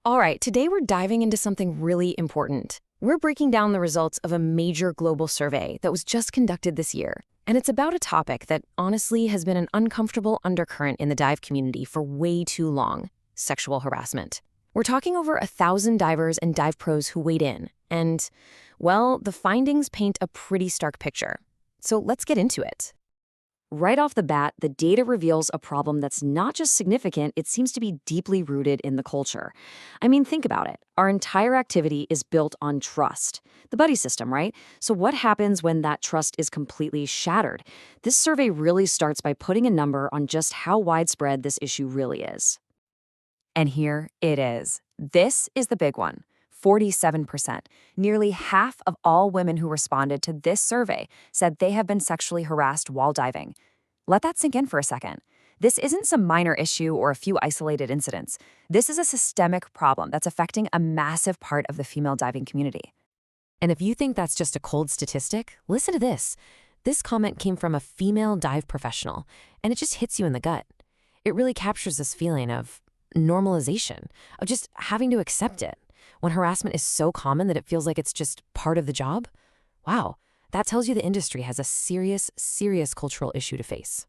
All right, today we're diving into something really important. We're breaking down the results of a major global survey that was just conducted this year. And it's about a topic that honestly has been an uncomfortable undercurrent in the dive community for way too long: sexual harassment. We're talking over 1,000 divers and dive pros who weighed in. And, well, the findings paint a pretty stark picture. So let's get into it. Right off the bat, the data reveals a problem that's not just significant, it seems to be deeply rooted in the culture. I mean, think about it. Our entire activity is built on trust. The buddy system, right? So what happens when that trust is completely shattered? This survey really starts by putting a number on just how widespread this issue really is. And here it is. This is the big one. 47%. Nearly half of all women who responded to this survey said they have been sexually harassed while diving. Let that sink in for a second. This isn't some minor issue or a few isolated incidents. This is a systemic problem that's affecting a massive part of the female diving community. And if you think that's just a cold statistic, listen to this. This comment came from a female dive professional, and it just hits you in the gut. It really captures this feeling of normalization, of just having to accept it. When harassment is so common that it feels like it's just part of the job? Wow, that tells you the industry has a serious, serious cultural issue to face.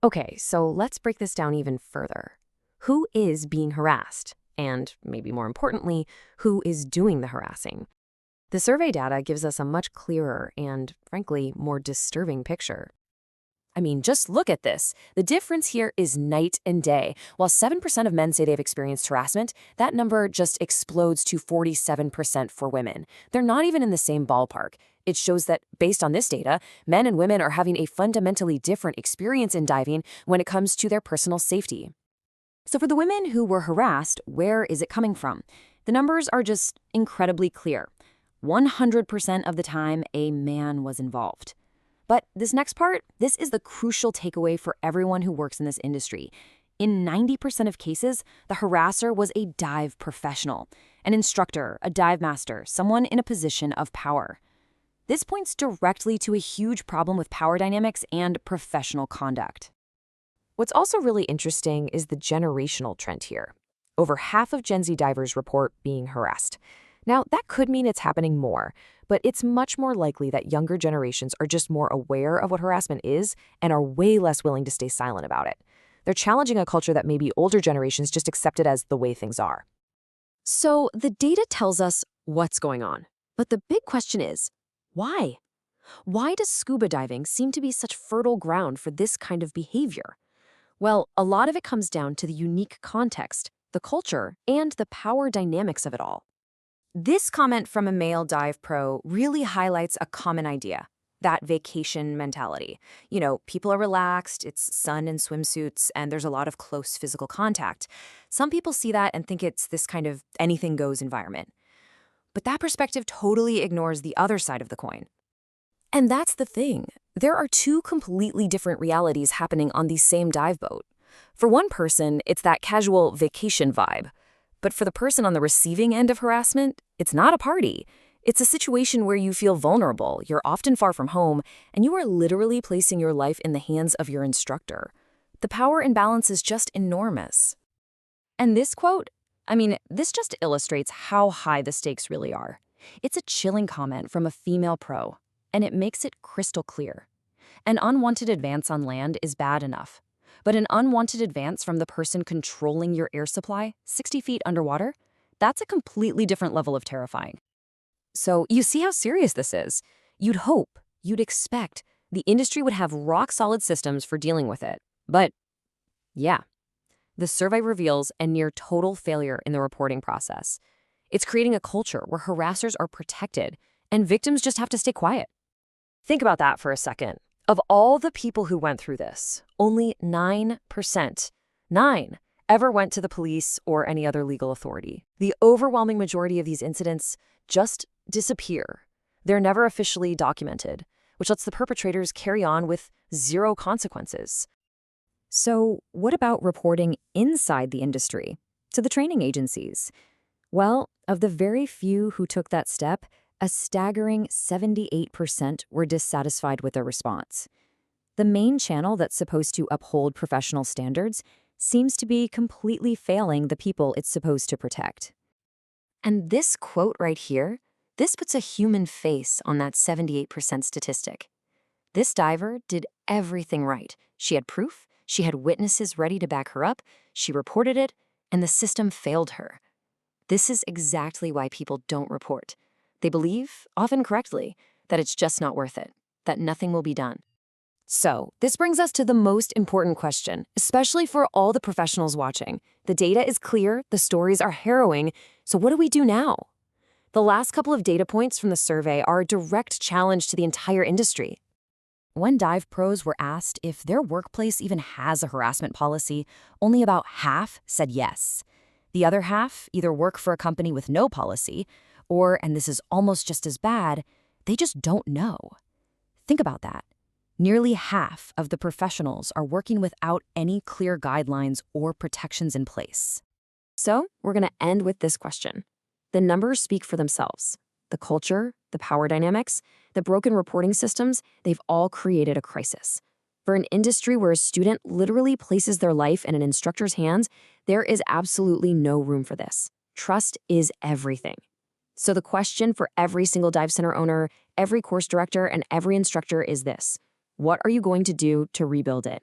Okay, so let's break this down even further. Who is being harassed? And, maybe more importantly, who is doing the harassing? The survey data gives us a much clearer and, frankly, more disturbing picture. I mean, just look at this. The difference here is night and day. While 7% of men say they've experienced harassment, that number just explodes to 47% for women. They're not even in the same ballpark. It shows that, based on this data, men and women are having a fundamentally different experience in diving when it comes to their personal safety. So for the women who were harassed, where is it coming from? The numbers are just incredibly clear. 100% of the time, a man was involved. But this next part, this is the crucial takeaway for everyone who works in this industry. In 90% of cases, the harasser was a dive professional, an instructor, a dive master, someone in a position of power. This points directly to a huge problem with power dynamics and professional conduct. What's also really interesting is the generational trend here. Over half of Gen Z divers report being harassed. Now, that could mean it's happening more, but it's much more likely that younger generations are just more aware of what harassment is and are way less willing to stay silent about it. They're challenging a culture that maybe older generations just accepted as the way things are. So the data tells us what's going on. But the big question is, why? Why does scuba diving seem to be such fertile ground for this kind of behavior? Well, a lot of it comes down to the unique context, the culture, and the power dynamics of it all. This comment from a male dive pro really highlights a common idea, that vacation mentality. You know, people are relaxed, it's sun and swimsuits, and there's a lot of close physical contact. Some people see that and think it's this kind of anything-goes environment. But that perspective totally ignores the other side of the coin. And that's the thing. There are two completely different realities happening on the same dive boat. For one person, it's that casual vacation vibe. But for the person on the receiving end of harassment, it's not a party. It's a situation where you feel vulnerable, you're often far from home, and you are literally placing your life in the hands of your instructor. The power imbalance is just enormous. And this quote, this just illustrates how high the stakes really are. It's a chilling comment from a female pro, and it makes it crystal clear. An unwanted advance on land is bad enough. But an unwanted advance from the person controlling your air supply, 60 feet underwater, that's a completely different level of terrifying. So you see how serious this is. You'd hope, you'd expect, the industry would have rock-solid systems for dealing with it. But, yeah, the survey reveals a near total failure in the reporting process. It's creating a culture where harassers are protected and victims just have to stay quiet. Think about that for a second. Of all the people who went through this, only 9%, ever went to the police or any other legal authority. The overwhelming majority of these incidents just disappear. They're never officially documented, which lets the perpetrators carry on with zero consequences. So what about reporting inside the industry, to the training agencies? Well, of the very few who took that step, a staggering 78% were dissatisfied with their response. The main channel that's supposed to uphold professional standards seems to be completely failing the people it's supposed to protect. And this quote right here, this puts a human face on that 78% statistic. This diver did everything right. She had proof, she had witnesses ready to back her up, she reported it, and the system failed her. This is exactly why people don't report. They believe, often correctly, that it's just not worth it, that nothing will be done. So, this brings us to the most important question, especially for all the professionals watching. The data is clear, the stories are harrowing, so what do we do now? The last couple of data points from the survey are a direct challenge to the entire industry. When dive pros were asked if their workplace even has a harassment policy, only about half said yes. The other half either work for a company with no policy, or, and this is almost just as bad, they just don't know. Think about that. Nearly half of the professionals are working without any clear guidelines or protections in place. So, we're going to end with this question. The numbers speak for themselves. The culture, the power dynamics, the broken reporting systems, they've all created a crisis. For an industry where a student literally places their life in an instructor's hands, there is absolutely no room for this. Trust is everything. So the question for every single dive center owner, every course director, and every instructor is this: what are you going to do to rebuild it?